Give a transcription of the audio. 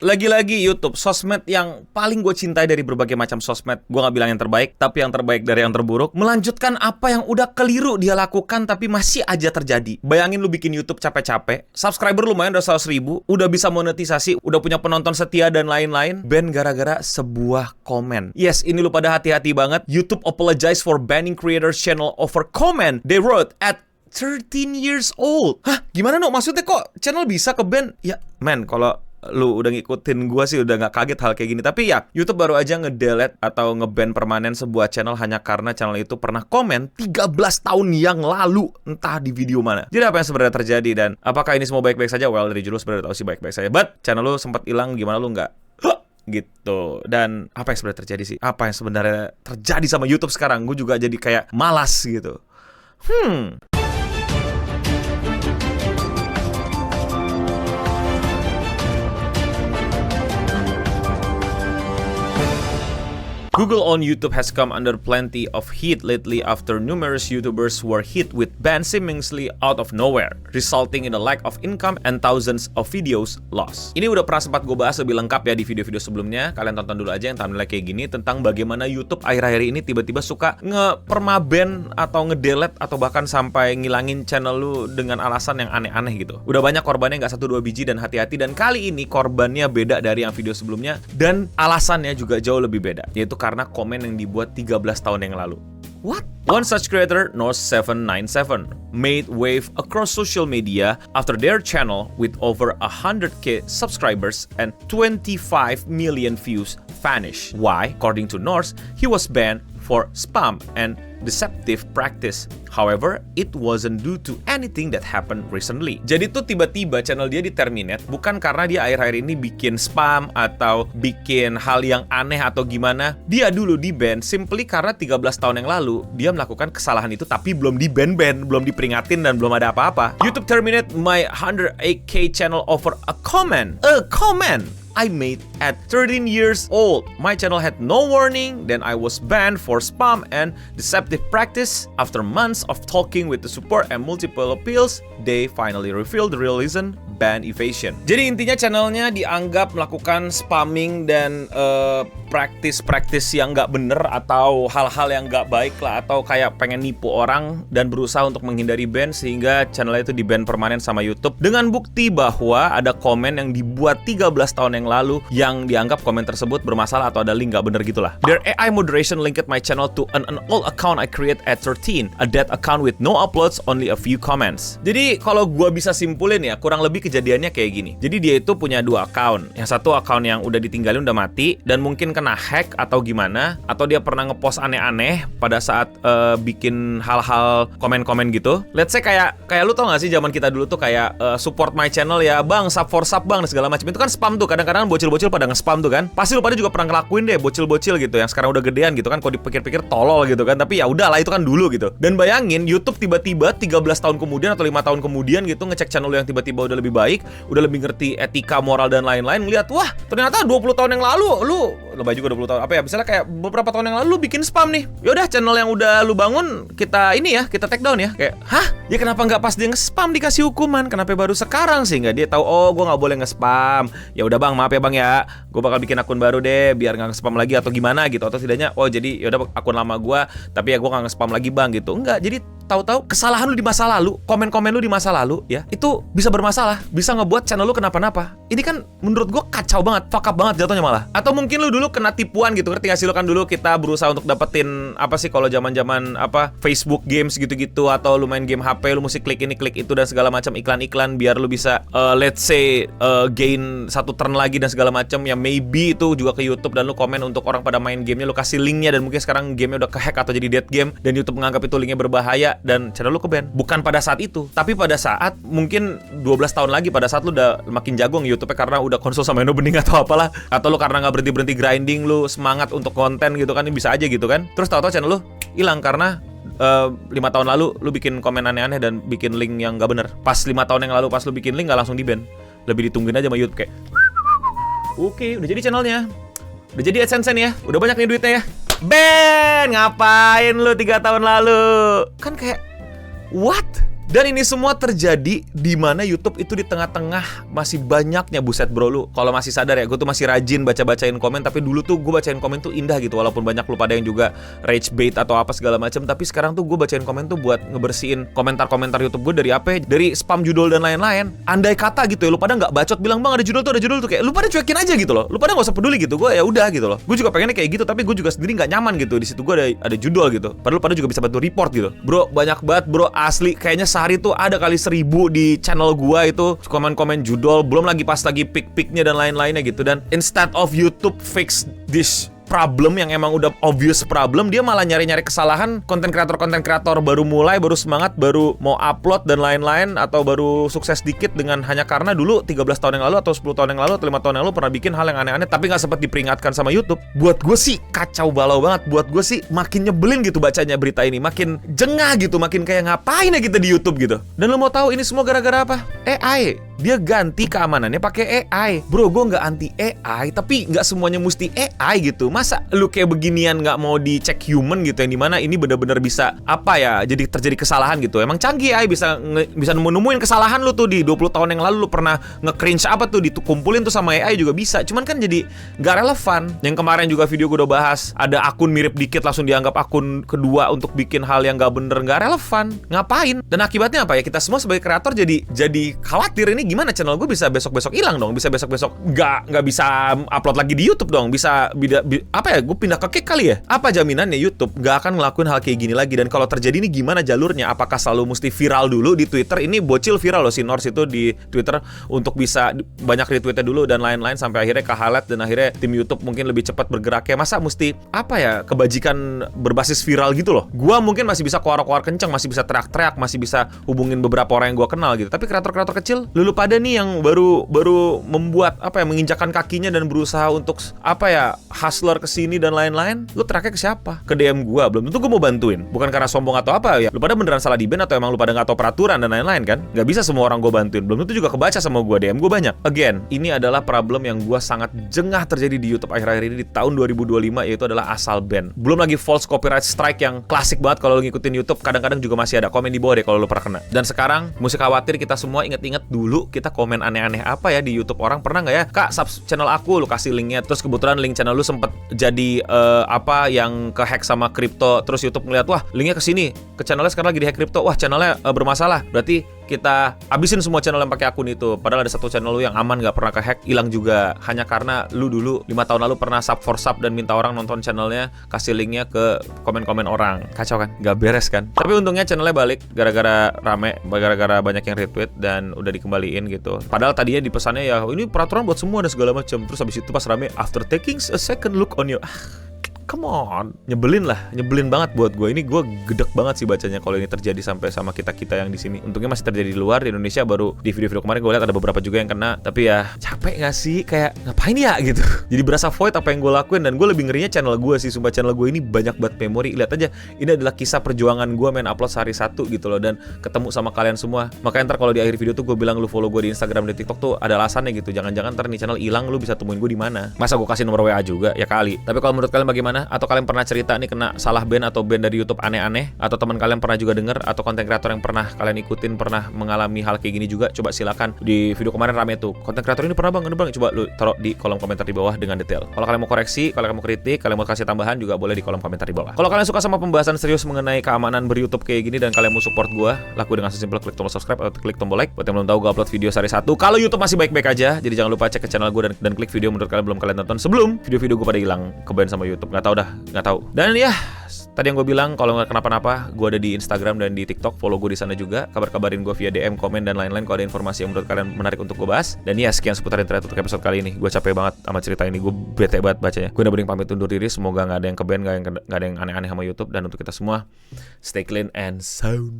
Lagi-lagi YouTube, sosmed yang paling gue cintai dari berbagai macam sosmed. Gue gak bilang yang terbaik, tapi yang terbaik dari yang terburuk. Melanjutkan apa yang udah keliru dia lakukan, tapi masih aja terjadi. Bayangin lu bikin YouTube capek-capek, subscriber lumayan udah 100.000, udah bisa monetisasi, udah punya penonton setia dan lain-lain, ban gara-gara sebuah komen. Yes, ini lu pada hati-hati banget. YouTube apologize for banning creators channel over comment they wrote at 13 years old. Hah? Gimana no? Maksudnya kok channel bisa ke-ban? Ya, man, kalau lu udah ngikutin gua sih udah gak kaget hal kayak gini. Tapi ya, YouTube baru aja nge-delete atau nge-ban permanen sebuah channel hanya karena channel itu pernah komen 13 tahun yang lalu, entah di video mana. Jadi apa yang sebenarnya terjadi dan apakah ini semua baik-baik saja? Well, dari judul sebenarnya tahu sih baik-baik saja. But channel lu sempat hilang, gimana lu nggak? Gitu. Dan apa yang sebenarnya terjadi sih? Apa yang sebenarnya terjadi sama YouTube sekarang? Gue juga jadi kayak malas gitu. Google on YouTube has come under plenty of heat lately after numerous YouTubers were hit with bans seemingly out of nowhere, resulting in a lack of income and thousands of videos lost. Ini udah pernah sempat gue bahas lebih lengkap ya di video-video sebelumnya. Kalian tonton dulu aja yang thumbnail kayak gini tentang bagaimana YouTube akhir-akhir ini tiba-tiba suka nge-permaban atau nge-delete atau bahkan sampai ngilangin channel lu dengan alasan yang aneh-aneh gitu. Udah banyak korbannya, nggak 1-2 biji, dan hati-hati. Dan kali ini korbannya beda dari yang video sebelumnya dan alasannya juga jauh lebih beda, yaitu karena komen yang dibuat 13 tahun yang lalu. What? One such creator, Norse797, made wave across social media after their channel with over 100k subscribers and 25 million views vanished. Why? According to Norse, he was banned for spam and deceptive practice. However, it wasn't due to anything that happened recently. Jadi tuh tiba-tiba channel dia di-terminate bukan karena dia akhir-akhir ini bikin spam atau bikin hal yang aneh atau gimana. Dia dulu di-ban simply karena 13 tahun yang lalu dia melakukan kesalahan itu tapi belum di-ban-ban, belum diperingatin dan belum ada apa-apa. YouTube terminate my 108k channel over a comment. A comment I made at 13 years old. My channel had no warning, then I was banned for spam and deceptive practice. After months of talking with the support and multiple appeals, they finally revealed the real reason: ban evasion. Jadi intinya channelnya dianggap melakukan spamming dan praktis yang nggak bener atau hal-hal yang nggak baik lah, atau kayak pengen nipu orang dan berusaha untuk menghindari ban sehingga channelnya itu di-ban permanen sama YouTube dengan bukti bahwa ada komen yang dibuat 13 tahun yang lalu yang dianggap komen tersebut bermasalah atau ada link nggak bener gitulah. Their AI moderation linked my channel to an old account I create at 13, a dead account with no uploads, only a few comments. Jadi kalau gua bisa simpulin ya, kurang lebih kejadiannya kayak gini. Jadi dia itu punya 2 account. Yang satu account yang udah ditinggalin udah mati dan mungkin kena hack atau gimana, atau dia pernah ngepost aneh-aneh pada saat bikin hal-hal komen-komen gitu. Let's say kayak lu tau gak sih zaman kita dulu tuh kayak support my channel ya bang, sub for sub bang, dan segala macam. Itu kan spam tuh, kadang-kadang bocil-bocil pada nge-spam tuh kan. Pasti lu pada juga pernah ngelakuin deh, bocil-bocil gitu yang sekarang udah gedean gitu kan, kalau dipikir-pikir tolol gitu kan, tapi ya udahlah itu kan dulu gitu. Dan bayangin YouTube tiba-tiba 13 tahun kemudian atau 5 tahun kemudian gitu ngecek channel lu yang tiba-tiba udah lebih baik, udah lebih ngerti etika, moral dan lain-lain, ngeliat wah ternyata 20 tahun yang lalu lu lebih juga 20 tahun apa ya, misalnya kayak beberapa tahun yang lalu lu bikin spam nih. Yaudah channel yang udah lu bangun kita ini ya, kita take down ya. Kayak hah? Ya kenapa nggak pas dia nge-spam dikasih hukuman? Kenapa baru sekarang sih nggak dia tahu oh gue nggak boleh nge-spam. Ya udah bang, maaf ya bang ya, gue bakal bikin akun baru deh biar nggak nge-spam lagi atau gimana gitu, atau setidaknya oh jadi yaudah akun lama gue tapi ya gue nggak nge-spam lagi bang gitu. Enggak, jadi tahu-tahu kesalahan lu di masa lalu, komen-komen lu di masa lalu ya, itu bisa bermasalah, bisa ngebuat channel lu kenapa-napa. Ini kan menurut gue kacau banget, fuck up banget jatuhnya malah. Atau mungkin lu dulu kena tipuan gitu, ngerti gak sih? Lu kan dulu kita berusaha untuk dapetin apa sih kalau zaman-zaman apa Facebook games gitu-gitu, atau lu main game HP lu mesti klik ini klik itu dan segala macam iklan-iklan biar lu bisa let's say gain 1 turn lagi dan segala macam ya, maybe itu juga ke YouTube dan lu komen untuk orang pada main gamenya, lu kasih linknya dan mungkin sekarang gamenya udah kehack atau jadi dead game dan YouTube menganggap itu linknya berbahaya dan channel lu ke-ban. Bukan pada saat itu, tapi pada saat mungkin 12 tahun lagi, pada saat lu udah makin jago nge-YouTube karena udah konsul sama Eno Bening atau apalah, atau lu karena nggak berhenti grinding, lu semangat untuk konten gitu kan, bisa aja gitu kan. Terus tahu-tahu channel lu hilang karena 5 tahun lalu lu bikin komen aneh-aneh dan bikin link yang nggak bener. Pas 5 tahun yang lalu pas lu bikin link nggak langsung di-ban, lebih ditungguin aja sama YouTube kayak oke, udah jadi channelnya, udah jadi AdSense ya, udah banyak nih duitnya ya. Ben, ngapain lu 3 tahun lalu? Kan kayak what? Dan ini semua terjadi di mana YouTube itu di tengah-tengah masih banyaknya, buset bro, lu kalau masih sadar ya, gue tuh masih rajin baca-bacain komen. Tapi dulu tuh gue bacain komen tuh indah gitu, walaupun banyak lu pada yang juga rage bait atau apa segala macam. Tapi sekarang tuh gue bacain komen tuh buat ngebersihin komentar-komentar YouTube gue dari apa? Dari spam judul dan lain-lain. Andai kata gitu ya, lu pada nggak bacot bilang bang ada judul tuh kayak lu pada cuekin aja gitu loh. Lu pada nggak usah peduli gitu. Gue ya udah gitu loh. Gue juga pengennya kayak gitu, tapi gue juga sendiri nggak nyaman gitu. Di situ gue ada judul gitu. Padahal pada juga bisa bantu report gitu. Bro, banyak banget bro, asli kayaknya sehari tuh ada kali 1000 di channel gua itu komen-komen judul, belum lagi pas lagi pick-picknya dan lain-lainnya gitu. Dan instead of YouTube fix this problem yang emang udah obvious problem, dia malah nyari-nyari kesalahan konten kreator baru mulai, baru semangat, baru mau upload dan lain-lain, atau baru sukses dikit dengan hanya karena dulu 13 tahun yang lalu atau 10 tahun yang lalu atau 5 tahun yang lalu pernah bikin hal yang aneh-aneh tapi nggak sempat diperingatkan sama YouTube. Buat gue sih kacau balau banget. Buat gue sih makin nyebelin gitu bacanya berita ini, makin jengah gitu, makin kayak ngapain ya kita di YouTube gitu. Dan lo mau tahu ini semua gara-gara apa? AI. Dia ganti keamanannya pakai AI. Bro, gue nggak anti AI, tapi nggak semuanya mesti AI gitu. Masa lu kayak beginian nggak mau dicek human gitu, yang dimana ini benar-benar bisa apa ya, jadi terjadi kesalahan gitu. Emang canggih AI bisa nemuin kesalahan lu tuh di 20 tahun yang lalu lu pernah nge-cringe apa tuh, dikumpulin tuh sama AI juga bisa. Cuman kan jadi nggak relevan. Yang kemarin juga video gue udah bahas, ada akun mirip dikit langsung dianggap akun kedua untuk bikin hal yang nggak bener, nggak relevan. Ngapain? Dan akibatnya apa ya? Kita semua sebagai kreator jadi khawatir, ini gimana channel gue bisa besok-besok hilang dong, bisa besok-besok nggak bisa upload lagi di YouTube dong, bisa apa ya, gue pindah ke Kick kali ya? Apa jaminannya YouTube nggak akan ngelakuin hal kayak gini lagi? Dan kalau terjadi ini gimana jalurnya? Apakah selalu mesti viral dulu di Twitter? Ini bocil viral loh si Nors itu di Twitter untuk bisa banyak retweetnya dulu dan lain-lain sampai akhirnya ke highlight dan akhirnya tim YouTube mungkin lebih cepat bergeraknya. Masa mesti apa ya, kebajikan berbasis viral gitu loh? Gua mungkin masih bisa keluar-keluar kenceng, masih bisa teriak-teriak, masih bisa hubungin beberapa orang yang gua kenal gitu. Tapi kreator-kreator kecil, lu pada nih yang baru membuat apa ya, menginjakan kakinya dan berusaha untuk apa ya, hustler kesini dan lain-lain, lu tracknya ke siapa? Ke DM gua, belum tentu gua mau bantuin. Bukan karena sombong atau apa ya, lu pada beneran salah di band atau emang lu pada nggak tahu peraturan dan lain-lain kan? Nggak bisa semua orang gua bantuin. Belum tentu juga kebaca sama gua, DM gua banyak. Again, ini adalah problem yang gua sangat jengah terjadi di YouTube akhir-akhir ini di tahun 2025, yaitu adalah asal band. Belum lagi false copyright strike yang klasik banget kalau lu ngikutin YouTube, kadang-kadang juga masih ada. Komen di bawah deh kalau lu pernah kena. Dan sekarang musik khawatir kita semua inget-inget dulu kita komen aneh-aneh apa ya di YouTube. Orang pernah nggak ya, kak sub channel aku, lu kasih linknya, terus kebetulan link channel lu sempet jadi apa yang kehack sama kripto, terus YouTube ngeliat, wah linknya ke sini, ke channelnya sekarang lagi dihack kripto, wah channelnya bermasalah, berarti kita habisin semua channel yang pakai akun itu. Padahal ada satu channel lu yang aman, gak pernah kehack, hilang juga hanya karena lu dulu 5 tahun lalu pernah sub for sub dan minta orang nonton channelnya, kasih linknya ke komen-komen orang. Kacau kan? Gak beres kan? Tapi untungnya channelnya balik gara-gara rame, gara-gara banyak yang retweet dan udah dikembaliin gitu. Padahal tadinya di pesannya ya ini peraturan buat semua dan segala macam. Terus habis itu pas rame, after taking a second look on you, come on, nyebelin banget buat gue. Ini gue gedek banget sih bacanya kalau ini terjadi sampai sama kita yang di sini. Untungnya masih terjadi di luar. Di Indonesia baru di video-video kemarin gue lihat ada beberapa juga yang kena. Tapi ya capek gak sih? Kayak ngapain ya gitu. Jadi berasa void apa yang gue lakuin. Dan gue lebih ngerinya channel gue sih. Sumpah channel gue ini banyak banget memori. Lihat aja, ini adalah kisah perjuangan gue main upload sehari satu gitu loh. Dan ketemu sama kalian semua. Makanya ntar kalau di akhir video tuh gue bilang lu follow gue di Instagram dan TikTok tuh ada alasannya gitu. Jangan-jangan ntar nih channel hilang, lu bisa temuin gue di mana. Masa gue kasih nomor WA juga? Ya kali. Tapi kalau menurut kalian bagaimana? Atau kalian pernah cerita nih kena salah band atau band dari YouTube aneh-aneh, atau teman kalian pernah juga denger, atau konten kreator yang pernah kalian ikutin pernah mengalami hal kayak gini juga? Coba silakan. Di video kemarin rame tuh, konten kreator ini pernah bang, coba lu taruh di kolom komentar di bawah dengan detail. Kalau kalian mau koreksi, kalau kalian mau kritik, kalian mau kasih tambahan juga boleh di kolom komentar di bawah. Kalau kalian suka sama pembahasan serius mengenai keamanan ber-YouTube kayak gini dan kalian mau support gua, lakukan dengan sesimpel klik tombol subscribe atau klik tombol like. Buat yang belum tahu, gua upload video sehari satu. Kalau YouTube masih baik-baik aja, jadi jangan lupa cek ke channel gua dan klik video menurut kalian belum kalian tonton sebelum video-video gua pada hilang ke-ban sama YouTube. Nggak tahu. Dan ya, tadi yang gue bilang, kalau nggak kenapa-napa, gue ada di Instagram dan di TikTok, follow gue di sana juga, kabarin gue via DM, komen dan lain-lain kalau ada informasi yang menurut kalian menarik untuk gue bahas. Dan ya, sekian seputar internet untuk episode kali ini. Gue capek banget sama cerita ini, gue bete banget bacanya. Gue udah bering pamit undur diri, semoga nggak ada yang ke-ban, nggak ada yang aneh-aneh sama YouTube. Dan untuk kita semua, stay clean and sound.